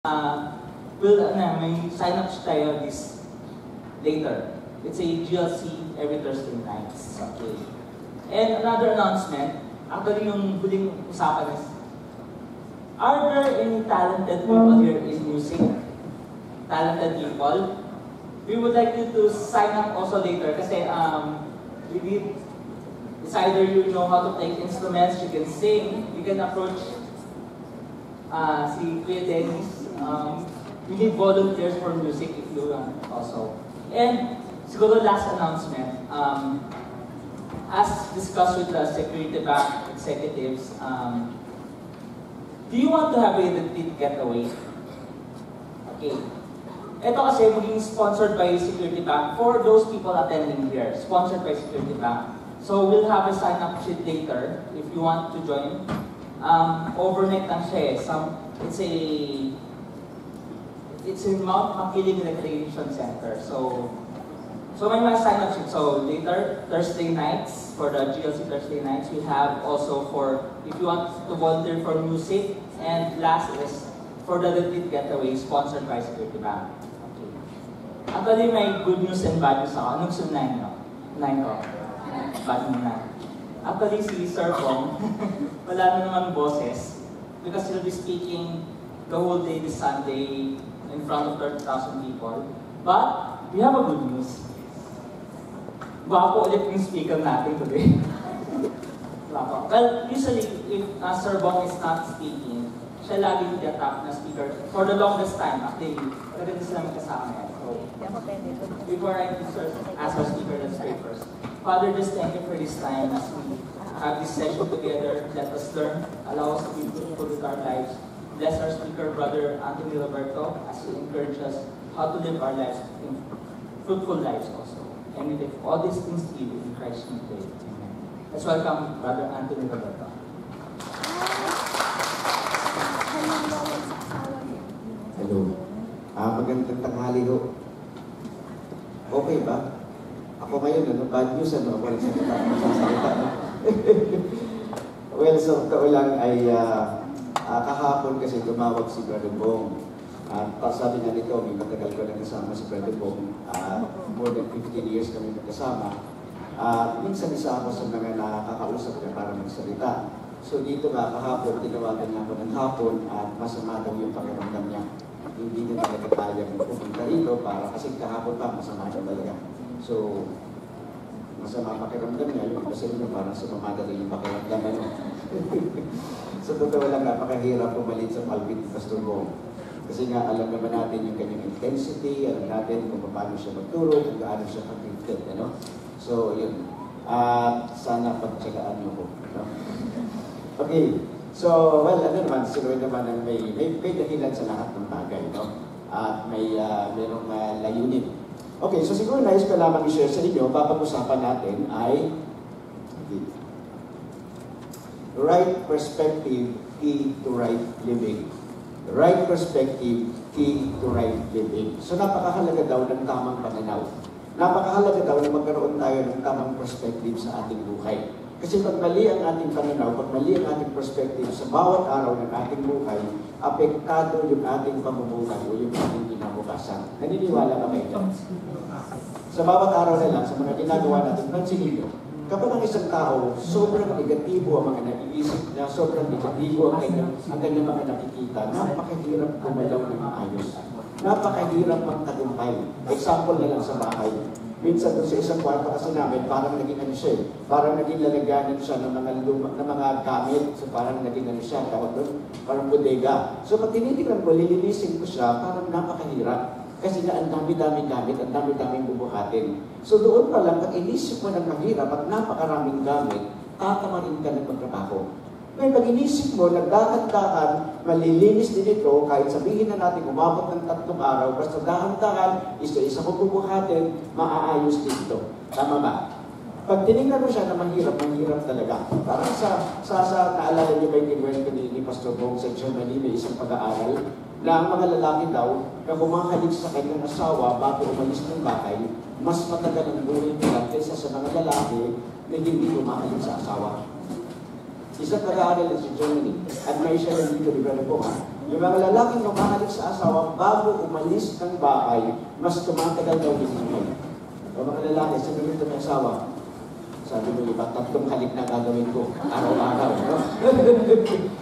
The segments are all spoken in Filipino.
May sign-ups tayo this later. It's a GLC every Thursday nights. Okay. And another announcement, actually yung huling usapan is, are there any talented people here in music? Talented people? We would like you to sign up also later kasi it's either you know how to play instruments, you can sing, you can approach si Kuya Dennis. We need volunteers for music if you want also. And siguro last announcement, as discussed with the security bank executives, do you want to have a retreat getaway? Okay. Ito kasi maging sponsored by Security Bank for those people attending here. Sponsored by Security Bank. So we'll have a sign-up sheet later if you want to join. Overnight lang siya eh. It's in Mount Makiling Recreation Center. So may mga sign-up sheet. So later, Thursday nights, for the GLC Thursday nights, we have also for, if you want to volunteer for music, and last is for the retreat getaway, sponsored by Security Bank. Okay. Actually, may good news and bad news ako. Anong sunayin nyo? Nine ko. Bad muna. Actually, si Sir Bong, wala na naman boses because he'll be speaking the whole day this Sunday in front of 30,000 people. But we have a good news. Gwapo ulit yung speaker natin today. Well, usually, if Sir Bong is not speaking, siya lagi yung tiyatap na speaker for the longest time. Actually, talaga din sila may kasama yan. So, before I ask our speaker, let's pray first. Father, just thank you for this time as we have this session together. Let us learn. Allow us to be fruitful with our lives. Bless our speaker, Brother Anthony Roberto, as he encourages us how to live our lives in fruitful lives also. And we live all these things to you in Christ's name. Amen. Let's welcome Brother Anthony Roberto. Hello. Magandang tanghali ho. Okay ba? Ako ngayon, bad news, wala sasalita. Well, so totoo lang ay kahapon kasi tumawag si Brother Bong. At sabi nga nito, may matagal ko na kasama si Brother Bong. More than 15 years kami magkasama. Minsan isa ako sa mga nakakausap niya para magsalita. So dito nga kahapon, tinawagan niya ako ng hapon at masama daw yung pakiramdam niya. Hindi na talaga kayang pupunta rito para kasi kahapon pa masama siya talaga. So, masama pakiramdam niya, yung iba sa inyo parang sumama na yung pakiramdam ano. So totoo lang, napakahirap pumalit sa pulpit ni Pastor Bong. Kasi nga alam naman natin yung kanyang intensity, alam natin kung paano siya magturo, kung gaano siya ka-gifted, ano. So yun, sana pagtsagaan niyo ko. No? Okay, so well, ano naman, siguro naman may dahilan sa lahat ng bagay, no? At mayroong layunin. Okay, so siguro nais ko lamang i-share sa inyo, papag-usapan natin ay right perspective, key to right living. Right perspective, key to right living. So napakahalaga daw ng tamang pananaw. Napakahalaga daw na magkaroon tayo ng tamang perspective sa ating buhay. Kasi pag mali ang ating pananaw, pag mali ang ating perspective sa bawat araw ng ating buhay, apektado yung ating pamumuhay o yung ating kinabukasan. Naniniwala ka kayo? Sa bawat araw na lang, sa mga ginagawa natin, pansin kapag ang isang tao, sobrang negatibo ang mga naiisip niya, sobrang negatibo ang kanyang mga nakikita, napakahirap gumalaw ng maayos. Napakahirap magtagumpay. Example na lang sa bahay. Minsan doon sa isang kwarto kasi namin, parang naging ano siya, parang naging lalagyanan siya ng mga gamit. So parang naging ano siya, tawag doon, parang bodega. So pag tinitignan ko, lilinisin ko siya, parang napakahirap. Kasi nga ang dami-daming gamit, ang dami-daming bubuhatin. So doon pa lang, pag inisip mo ng mahirap at napakaraming gamit, tatamarin ka ng magtrabaho. Ngayon, pag inisip mo, nagdahan-dahan, malilinis din ito, kahit sabihin na natin, umabot ng 3 araw, basta dahan-dahan, isa-isa mo bubuhatin, maaayos din ito. Tama ba? Pag tinignan mo siya na mahirap talaga. Parang naalala niyo ba yung kwento ni Pastor Bong sa Germany, may isang pag-aaral, na ang mga lalaki daw, na kumakalig sa kanyang asawa bago umalis ng bahay, mas matagal ang buhay nila kaysa sa mga lalaki na hindi kumakalig sa asawa. Isang pag-aaral sa Germany, at may siya ng dito ni Brother Bong, yung mga lalaking namahalik sa asawa bago umalis ng bahay, mas tumatagal daw yung buhay. O mga lalaki, sabi nito ng asawa, sabi mo, iba, 3 halik na gagawin ko, araw-araw. No?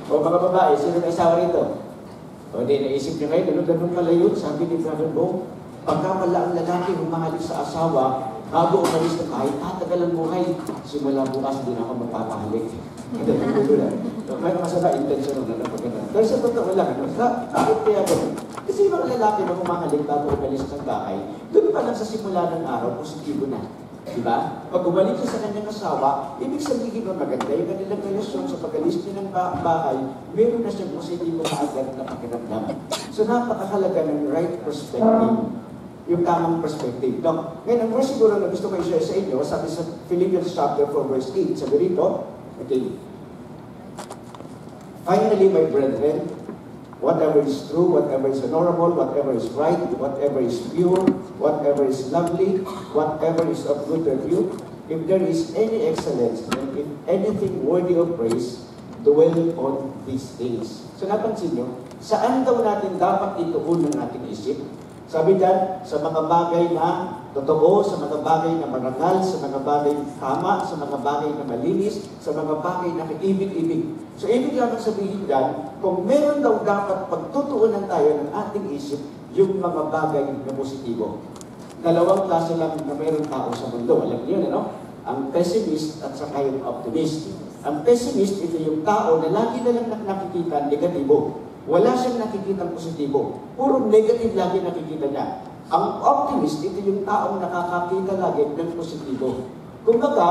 O mga babae, sino may asawa rito? O di, naisip niyo ngayon, ganun pala yun, sabi ni Brother Bo, pagka pala ang lalaki humahalik sa asawa, bago umalis ng bahay, tatagal ang buhay. Simula bukas, din ako magpapahalik. Ito, may masama intention na napaganda. Pero sa totoo lang, bakit kaya ganun? Kasi yung mga lalaki na humahalik bago umalis ng bahay, doon pa lang sa simula ng araw, positibo na. Diba? Pag umalik siya sa kanyang asawa, ibig sabihin nun maganda yung kanilang relasyon sa pag-alis niya ng bahay, meron na siyang positibo na agad na pakiramdam. So napakahalaga ng right perspective, yung tamang perspective. Now, ngayon, ang verse siguro na gusto ko i-share sa inyo, sabi sa Philippians chapter 4 verse 8, sabi rito, okay, finally, my brethren, whatever is true, whatever is honorable, whatever is right, whatever is pure, whatever is lovely, whatever is of good repute, if there is any excellence, and if anything worthy of praise, dwell on these things. So napansin nyo, saan daw natin dapat ituon ng ating isip? Sabi dyan, sa mga bagay na totoo, sa mga bagay na marangal, sa mga bagay na tama, sa mga bagay na malinis, sa mga bagay na kaibig-ibig. So, ibig lang sabihin dyan, kung meron daw dapat pagtutuunan tayo ng ating isip, yung mga bagay na positibo. Dalawang klase lang na meron tao sa mundo. Alam niyo, ano? Ang pessimist at saka yung optimist. Ang pessimist, ito yung tao na lagi na lang nakikita negatibo. Wala siyang nakikitang positibo. Puro negative lagi nakikita niya. Ang optimist, ito yung taong nakakakita lagi ng positibo. Kumbaga,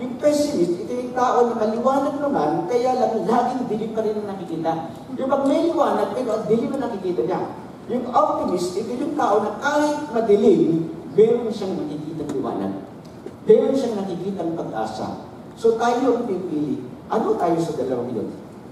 yung pessimist, ito yung tao na maliwanag naman, kaya lang laging dilim pa rin ang nakikita. Yung pag may liwanag, pero dilim ang nakikita niya. Yung optimist, ito yung tao na kahit madilim, meron siyang nakikitang liwanag. Meron siyang nakikitang pag-asa. So tayo ang pipili. Ano tayo sa dalawang yun?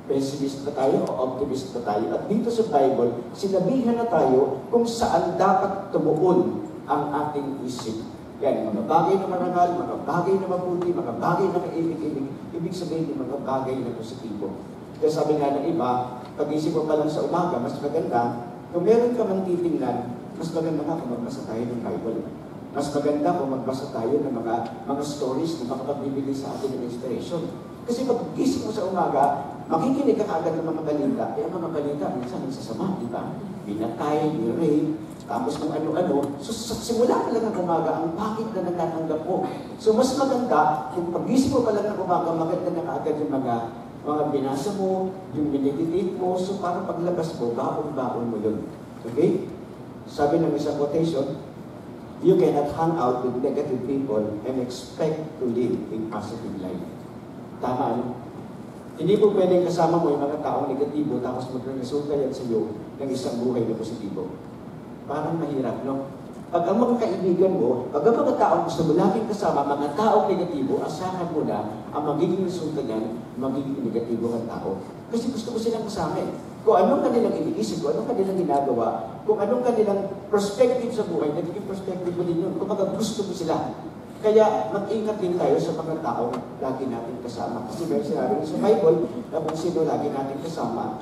Pessimist na tayo o optimist na tayo. At dito sa Bible, sinabihan na tayo kung saan dapat tumuon ang ating isip. Yan, mga bagay na marangal, mga bagay na mabuti, mga bagay na kaibig-ibig. Ibig sabihin yung mga bagay na positibo. Kaya sabi nga ng iba, pag-isip mo pa lang sa umaga, mas maganda, kung meron ka man titingnan, mas maganda nga kung magbasa tayo ng Bible. Mas maganda kung magbasa tayo ng mga stories na makapagbibigay sa atin ng inspiration. Kasi pag gising mo sa umaga, makikinig ka agad ng mga balita. Eh, ang mga balita, minsan ang sasama, di ba? Binatay, rape, tapos kung ano-ano. So, sa simula pa lang ng umaga, ang bakit na natatanggap mo. So, mas maganda, kung pag-gising mo pa lang ng umaga, maganda na agad yung mga binasa mo, yung meditate mo. So, para paglabas mo, baon-baon mo yun. Okay? Sabi ng isang quotation, you cannot hang out with negative people and expect to live a positive life. Tama, ano? Hindi po pwedeng kasama mo yung mga taong negatibo tapos magre-resulta yan sa iyo ng isang buhay na positibo. Parang mahirap, no? Pag ang mga kaibigan mo, pag ang mga taong gusto mo laging kasama, mga taong negatibo, asahan mo na ang magiging resulta niyan, magiging negatibo kang tao. Kasi gusto ko silang kasama eh. Kung anong kanilang iniisip, kung anong kanilang ginagawa, kung anong kanilang perspective sa buhay, nagiging perspective mo din yun. Kung gusto mo sila. Kaya mag-ingat din tayo sa mga tao lagi natin kasama. Kasi may sinabi sa Bible na kung sino lagi natin kasama,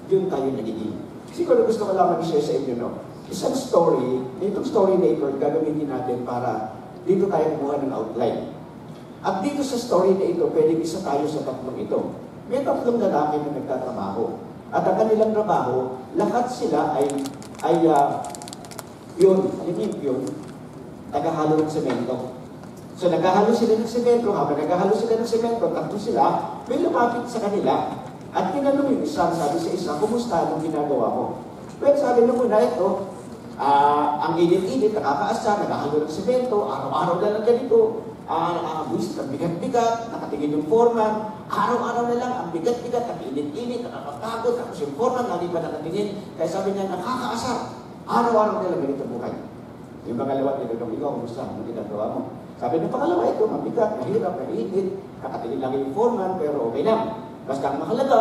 yun tayo nagiging. Siguro gusto ko lang mag-share sa inyo, no? Isang story, itong story na ito, gagamitin natin para dito tayo kumuha ng outline. At dito sa story na ito, pwedeng isa tayo sa tatlong ito. May tatlong lalaki na nagtatrabaho. At ang kanilang trabaho, lahat sila ay yun, tagahalo ng semento. So naghahalo sila ng semento, habang naghahalo sila ng semento, tatlo sila, may lumapit sa kanila. At tinanong yung isa, sabi sa isa, kumusta anong ginagawa mo? Well, sabi nung una ito, ang init-init, nakakaasa, naghahalo ng semento, araw-araw na lang ganito, nakakabuisit, ang bigat-bigat, nakatingin yung foreman, araw-araw na lang, ang bigat-bigat, ang init-init, nakakapagod, tapos yung foreman, lagi pa nakatingin, kaya sabi niya, nakakaasar, araw-araw na lang ganito buhay. Yung pangalawa, tinanong, ikaw, kumusta anong ginagawa mo? Sabi ng pangalawa, ito, mabigat, mahirap, mainit, nakatingin lang yung foreman, pero okay lang. Basta ang mahalaga,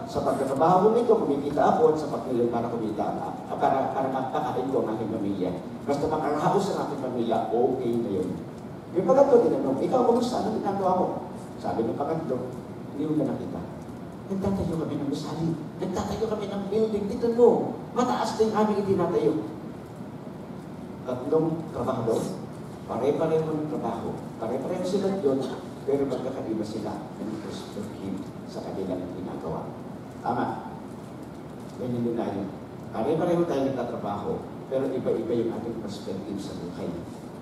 sa pagkatrabaho mo ito, kumikita ako, sa pagkilay para kumita, para makakain ko ang aking pamilya. Basta makaraos ang aking pamilya, okay na yun. Yung pagkatlo, tinanong, ikaw, kumusta? Anong ginagawa mo? Sabi ng pagkatlo, hindi mo na nakita. Nagtatayo kami ng gusali. Nagtatayo kami ng building. Dito mo, mataas na yung aming itinatayo. Tatlong trabahador, pare-pareho ng trabaho. Pare-pareho sila doon, pero magkakaiba sila ng perspective sa kanilang ginagawa. Tama. Ganyan din tayo. Pare-pareho tayo nagtatrabaho, pero iba-iba yung ating perspective sa buhay.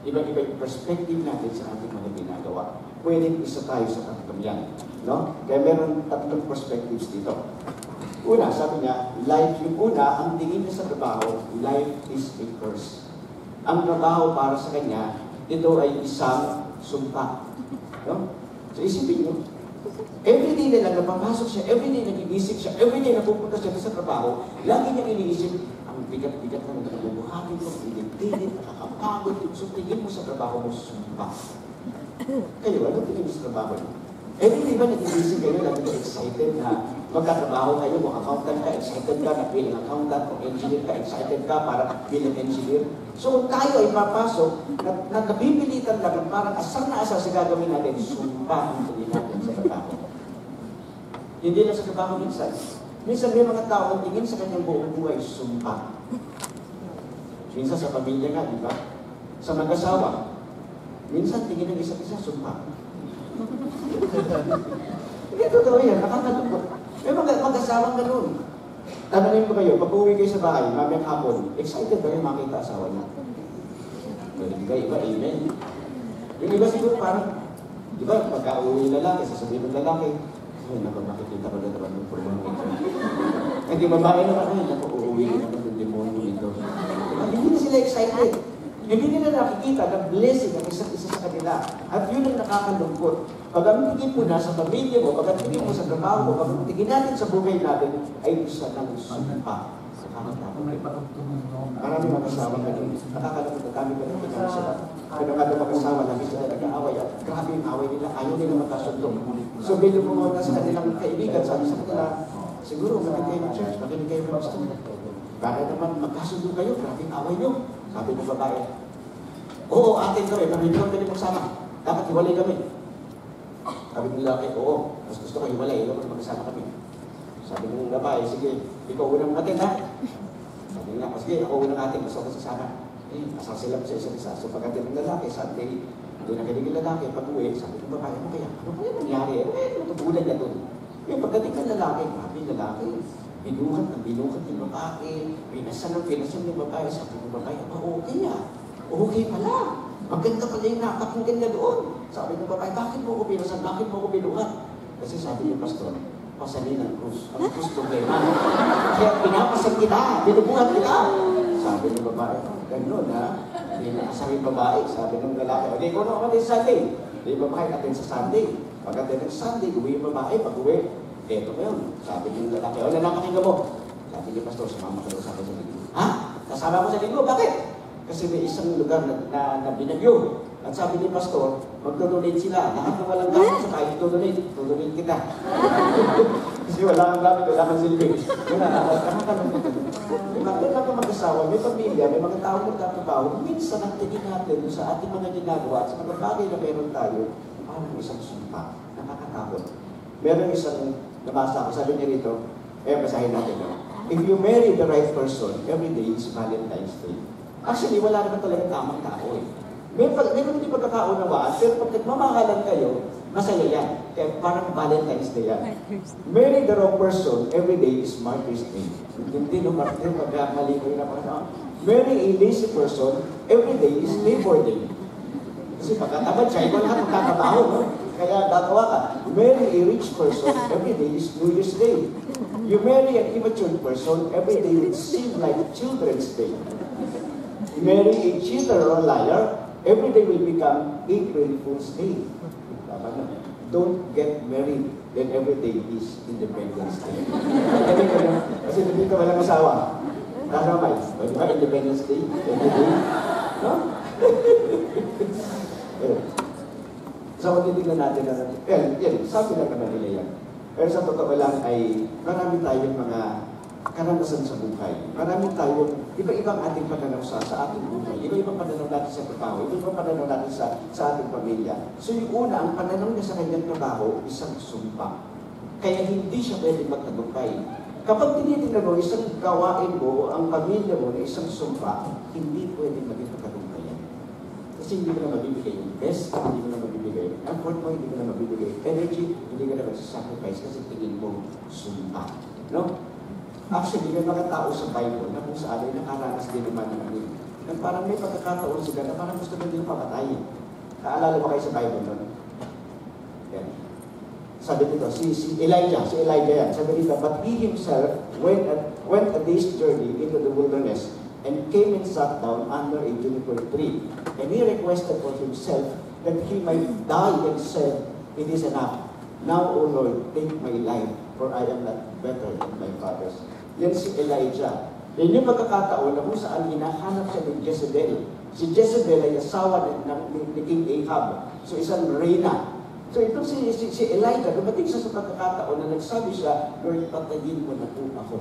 Iba-iba yung perspective natin sa ating mga ginagawa. Pwedeng isa tayo sa tatlong yan. No? Kaya meron tatlong perspectives dito. Una, sabi niya, life yung una, ang tingin niya sa trabaho, life is a curse. Ang trabaho para sa kanya, ito ay isang sumpa. No? So isipin niyo, everyday na lang napapasok siya, everyday nagigising siya, everyday napupunta siya sa trabaho, lagi niya iniisip, ang bigat-bigat na nagbubuhatin ko, pinit-pinit, nakakapagod, so tingin mo sa trabaho mo, sumpa. Kayo, ano tingin mo sa trabaho niyo? Everyday ba nagigising kayo, lagi ka excited na magkatrabaho kayo, kung accountant ka, excited ka na bilang accountant, kung engineer ka, excited ka para bilang engineer. So tayo ay papasok na nabibilitan lang, parang asal na asal sa gagawin natin, sumpa ang tingin natin sa trabaho. Hindi lang sa trabaho minsan. Minsan may mga tao ang tingin sa kanyang buong buhay, sumpa. Minsan sa pamilya nga, di ba? Sa mag-asawa. Minsan tingin ng isa't isa, sumpa. Hindi totoo yan, nakakalungkot. May mag-asawang ganun. Tanongin ko kayo, pag uwi kayo sa bahay, mamayang hapon, excited ba yung makita asawa niya? Hindi kayo iba, amen. Yung iba siguro parang, di ba, pagka-uwi lalaki, sasabihin ng lalaki, ay, naku, makikita ko na naman yung problema ito. Hindi babae naman, ay, naku, uuwi naman yung demonyo ito. Hindi na sila excited. Hindi nila nakikita ng blessing ng isa't isa sa kanila. At yun ang nakakalungkot. Pag ang tingin mo na sa pamilya mo, pag ang tingin mo sa trabaho mo, pag ang tingin natin sa buhay natin, ay isa ng sumpa. Marami mag-asawa ka rin. Nakakalungkot na kami ka rin tingnan sila. Pero kada mag-asawa, lagi sila nag-aaway. At grabe yung away nila, ayaw nila magkasundo. So, bilang pumunta sa kanilang kaibigan, sabi sa kanila, siguro, makinig kayo ng church, makinig kayo ng pastor. Para naman magkasundo kayo, grabe yung away nyo. Sabi ng babae, oo, atin kami, pamilya kami magsama. Dapat hiwalay kami. Sabi ng lalaki, oo, mas gusto ko hiwalay, dapat magsama kami. Sabi ng babae, sige, ikaw unang atin ha. Sabi nga, sige, ako unang atin, gusto ko sasama. Asal sila sa isa't isa. So pagdating ng lalaki, Sunday, doon nakinig ng lalaki, pag-uwi, sabi ng babae, ano kaya? Ano kaya nangyari? Natutulan niya doon. Yung pagdating ng lalaki, grabe yung lalaki. Binuhat yung babae, pinasan yung babae, sabi ng babae, okay ah, okay pala, maganda pala yung nakakinggan niya doon. Sabi ng babae, bakit mo ko pinasan, bakit mo ko binuhat? Kasi sabi ng pastor, pasalin ang krus, ang krus problema. Kaya pinapasan kita, binubuhat kita. Sabi ng babae, gano'n ha, hindi nakasama yung babae, sabi ng lalaki, hindi ko na ako Sunday. Hindi babae natin sa Sunday. Pagdating ng Sunday, uwi yung babae, pag-uwi, eto ko yun. Sabi ng lalaki, o pakinggan mo. Sabi ni pastor, sumama ka daw sa akin sa linggo. Ha? Kasama ko sa linggo? Bakit? Kasi may isang lugar na binagyo. At sabi ni pastor, mag-donate sila. Lahat ng walang gamit sa kahit donate kita. Kasi wala kang gamit, wala kang silbi. Yun na, nakakalungkot. Bakit lang mag-asawa, may pamilya, may mga tao magtatrabaho, minsan ang tingin natin sa ating mga ginagawa at sa mga bagay na meron tayo, parang isang sumpa. Nakakatakot. Meron isang nabasa ko, sabi niya rito, basahin natin. If you marry the right person, every day is Valentine's Day. Actually, wala naman talagang tamang tao eh. Meron hindi pagkakaunawaan, pero pag nagmamahalan kayo, masaya yan. Kaya parang Valentine's Day yan. Marry the wrong person, every day is Martyrs Day. Hindi no, Martyr, pag mali ko yun na parang, marry a lazy person, every day is Labor Day. Kasi pagkatamad siya, ikaw lahat magkakabaho, no? Kaya gagawa ka. Marry a rich person, every day is New Year's Day. You marry an immature person, every day will seem like Children's Day. You marry a cheater or liar, every day will become April Fool's Day. Don't get married, then every day is Independence Day. Kasi hindi ka walang asawa. Kasama, di ba Independence Day? Every day? No? So, kung titignan natin na, yan, sabi lang naman nila yan. Pero sa totoo lang ay, marami tayong mga karanasan sa buhay. Marami tayong iba-ibang ating pananaw sa ating buhay. Iba-ibang pananaw natin sa trabaho. Iba-ibang pananaw natin sa ating pamilya. So, yung una, ang pananaw niya sa kanyang trabaho, isang sumpa. Kaya hindi siya pwede magtagumpay. Kapag tinitingnan mo, isang gawain mo, ang pamilya mo na isang sumpa, hindi pwede maging magtagumpayan. Kasi hindi mo na mabibigay yung best, hindi mo na mabibigay yung effort mo, hindi mo na mabibigay yung energy, hindi mo na magsasacrifice kasi tingin mo sumpa. No? Actually, may mga tao sa Bible na kung saan ay nakaranas din naman ng ano. Na parang may pagkakataon sila na parang gusto na din papatayin. Kaalala ba kayo sa Bible? No? Yan. Sabi dito, si Elijah yan. Sabi dito, but he himself went a day's journey into the wilderness and came and sat down under a juniper tree. And he requested for himself that he might die and said, it is enough. Now, O Lord, take my life, for I am not better than my fathers. Yan si Elijah. Yan yung pagkakataon na kung saan hinahanap siya ni Jezebel. Si Jezebel ay asawa ni King Ahab. So, isang reyna. So ito si Elijah, dumating siya sa pagkakataon na nagsabi siya, Lord, patayin mo na po ako.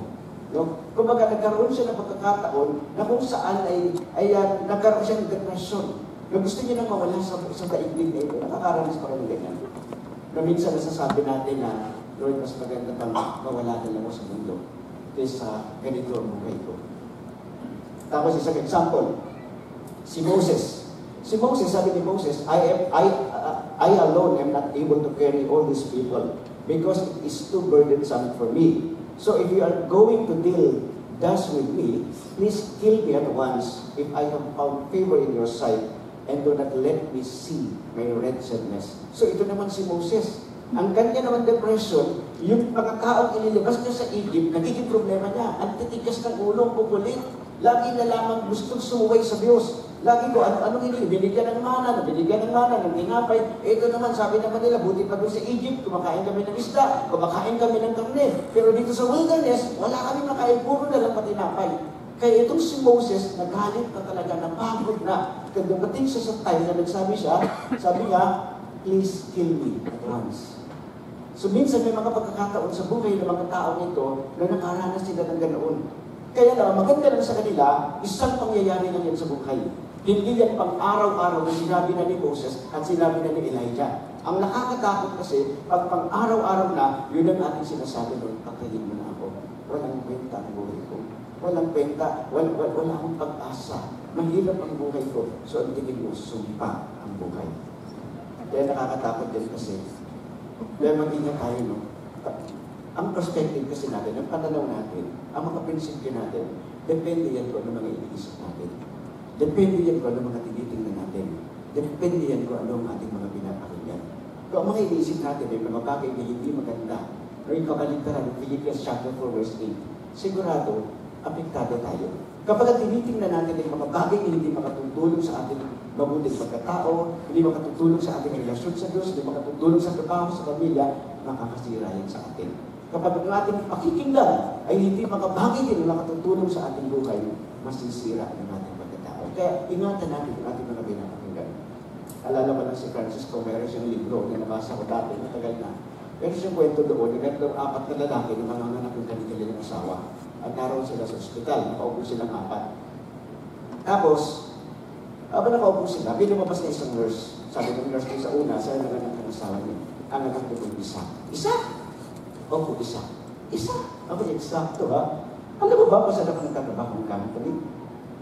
No? Kumbaga nagkaroon siya ng pagkakataon na kung saan ay nagkaroon siya ng depression. Na gusto niya nang mawala sa daigdig na ito. Nakakaranas pa kami ganyan. Na minsan nasasabi natin na, Lord, mas maganda pang mawala na lang ako sa mundo kaysa ganito ang buhay ko. Tapos isang example, si Moses. Si Moses, sabi ni Moses, I alone am not able to carry all these people because it is too burdensome for me. So if you are going to deal thus with me, please kill me at once if I have found favor in your sight and do not let me see my wretchedness. So ito naman si Moses. Ang kanya naman depression, yung pagkakaong inilabas niya sa Egypt, nagiging problema niya. Ang titigas ng ulong, kukulit. Lagi na lamang gustong sumuway sa Diyos. Lagi ko, anong hindi? Binigyan ng mana, ng tinapay. Ito naman, sabi naman nila, buti pa doon sa Egypt, kumakain kami ng isda, kumakain kami ng karne. Pero dito sa wilderness, wala kami makain, puro na lang patinapay. Kaya itong si Moses, nagalit na talaga, napagod na. Kaya dumating siya sa time na nagsabi siya, sabi nga, please kill me at once. So minsan may mga pagkakataon sa buhay ng mga taong ito na nakaranas sila ng ganoon. Kaya na, maganda lang sa kanila, isang pangyayari lang yan sa buhay. Hindi yan pang araw-araw na sinabi na ni Moses at sinabi na ni Elijah. Ang nakakatakot kasi, pag pang araw-araw na, yun ang ating sinasabi doon, patayin mo na ako. Walang kwenta ang buhay ko. Walang kwenta, wala akong pag-asa. Mahirap ang buhay ko. So, ang tingin mo, sumpa ang buhay. Kaya nakakatakot din kasi. Kaya mag-ingat tayo, no? Ang perspective kasi natin, ang pananaw natin, ang mga prinsipyo natin, depende yan kung ano mga iniisip natin. Depende yan kung ano mga tinitingnan natin. Depende yan kung ano ang ating mga pinapakinggan. Kung ang mga iniisip natin ay mga bagay na hindi maganda, o yung kakalitaran ng Philippians chapter 4 verse 8, sigurado, apektado tayo. Kapag tinitingnan natin ay mga bagay na hindi makatutulong sa ating mabuting pagkatao, hindi makatutulong sa ating relasyon sa Diyos, hindi makatutulong sa trabaho, sa pamilya, makakasira yan sa atin. Kapag ang ating pakikinggan ay hindi makabagay din na makatutulong sa ating buhay, masisira ang ating pagkatao. Kaya ingatan natin ang ating mga pinapakinggan. Alala ko lang si Francisco, meron siyang libro na nabasa ko dati, matagal na. Meron siyang kwento doon, nagandang 4 na lalaki na mga anak ng kanilang asawa. At naroon sila sa ospital, nakaupo silang 4. Tapos, habang nakaupo sila, lumabas na isang nurse. Sabi ng nurse sa una, sa nanganak ng asawa niya, ang anak ko isa. Isa? Opo, isa. Isa? Ako eksakto ha? Alam mo ba kung saan ako nagtatrabaho ng company?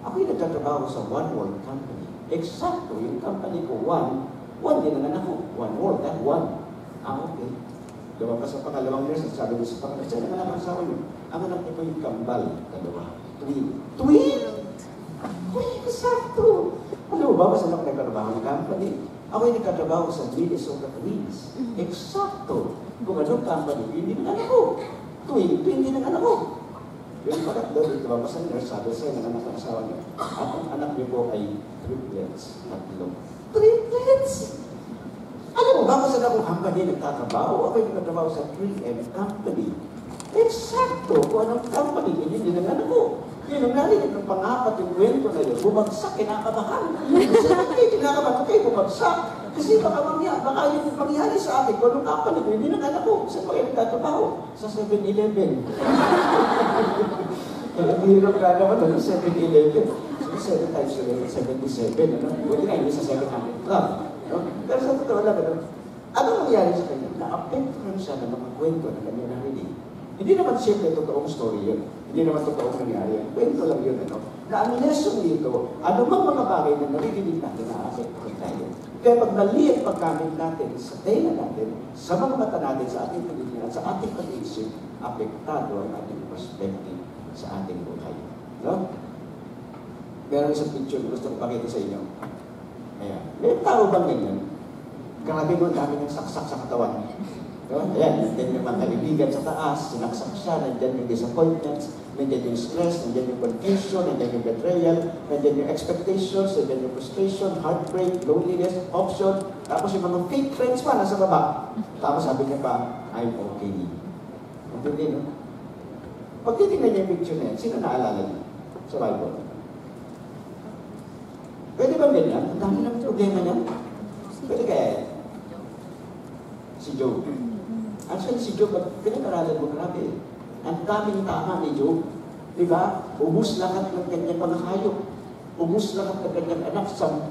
Ako'y nagtatrabaho sa One World Company. Eksakto, yung company ko, one din ang anak ko. One World, that one. Okay. Lumabas sa pangalawang nurse at sabi ko sa pangalawang, saan ang anak ang asawa niyo? Ang anak niyo po yung kambal, dalawa. Twin. Twin? Uy, eksakto. Alam mo ba kung saan ako nagtatrabaho ng company? Ako'y nagtatrabaho sa Minnesota Twins. Eksakto. Kung anong company, hindi ng anak ko. Twin din ang anak ko. Yung pangatlo, dito ba sa nurse, sabi sa'yo ng anak ng asawa niya, at ang anak niyo po ay triplets. 3. Triplets? Alam mo ba kung saan akong company nagtatrabaho? Ako'y nagtatrabaho sa 3M Company. Eksakto. Kung anong company, hindi ng anak ko. Yun ang narinig ng pangapat yung kwento na yun, bumagsak, kinakabahan. Kasi kayo kinakabahan, kayo bumagsak. Kasi baka yung pangyari sa akin, kung anong company ko, hindi ng anak ko. Saan pa kayo nagtatrabaho? Sa 7-Eleven. Hirap ka naman doon, 7-Eleven. So, 7 times 11, 77. Buti nga, hindi sa 700 club. Pero sa totoo lang, Ano nangyari sa kanya? Na-apektuhan siya ng mga kwento na kanya narinig. Hindi naman siyempre totoong story yun. Hindi naman totoong nangyari yan. Kwento lang yun, ano? Na ang lesson dito, anumang mga bagay na naririnig natin, na-apektuhan tayo. Kaya pag mali ang paggamit natin sa tenga natin, sa mga mata natin, sa ating pagiging at sa ating pag-iisip, apektado ang ating perspective sa ating buhay. No? Meron isang picture na gusto kong pakita sa inyo. Ayan. May tao bang ganyan? Grabe mo, dami ng saksak sa katawan. No? Ayan, nandiyan yung mga kalibigan sa taas, sinaksak siya, nandiyan yung disappointments, nandiyan yung stress, nandiyan yung confusion, nandiyan yung betrayal, nandiyan yung expectations, nandiyan yung frustration, heartbreak, loneliness, option, tapos yung mga fake friends pa nasa baba. Tapos sabi niya pa, I'm okay. Hindi, no? Pag titignan niya yung picture na yan, sino naalala niya sa Bible? Pwede ba ganyan? Ang dami ng problema niya. Pwede kaya yan? Si Job. Actually, si Job, pinag-aralan mo, grabe. Ang daming tama ni Job. Diba? Ubus lahat ng kanyang mga hayop. Ubus lahat ng kanyang anak, 10.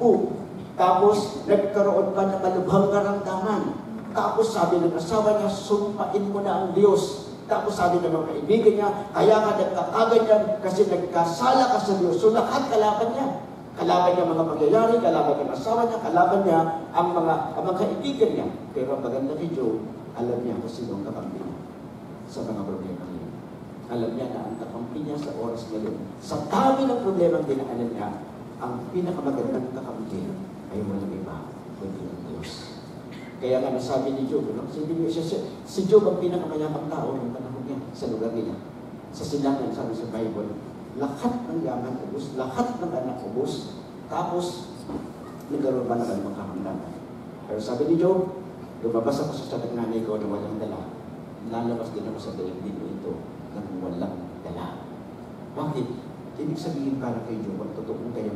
Tapos, nagkaroon pa ng malubhang karamdaman. Tapos, sabi ng asawa niya, sumpain mo na ang Diyos. Tapos, sabi ng mga kaibigan niya, kaya ka nagkakaganyan kasi nagkasala ka sa Diyos. So, lahat kalaban niya. Kalaban niya mga pangyayari, kalaban niya ang asawa niya, kalaban niya ang mga kaibigan niya. Pero ang maganda ni Job, alam niya kung sino ang kakampi niya sa mga problema niya. Alam niya na ang kakampi niya sa oras ngayon. Sa dami ng problema ang dinaanan niya, ang pinakamagandang kakampi ay walang iba, kundi ang Diyos. Kaya nga nasabi ni Job, no? Si Job ang pinakamayamang tao ng panahon niya sa lugar niya. Sa silangan, sabi sa Bible, lahat ng yaman ubos, lahat ng anak ubos, tapos nagkaroon pa naman ng kahamdaman. Pero sabi ni Job, lumabas ako sa ng nanay ko na walang dala. Lalabas din ako sa daigdig ito ng walang dala. Bakit? Ibig sabihin para kay Job, ang totoong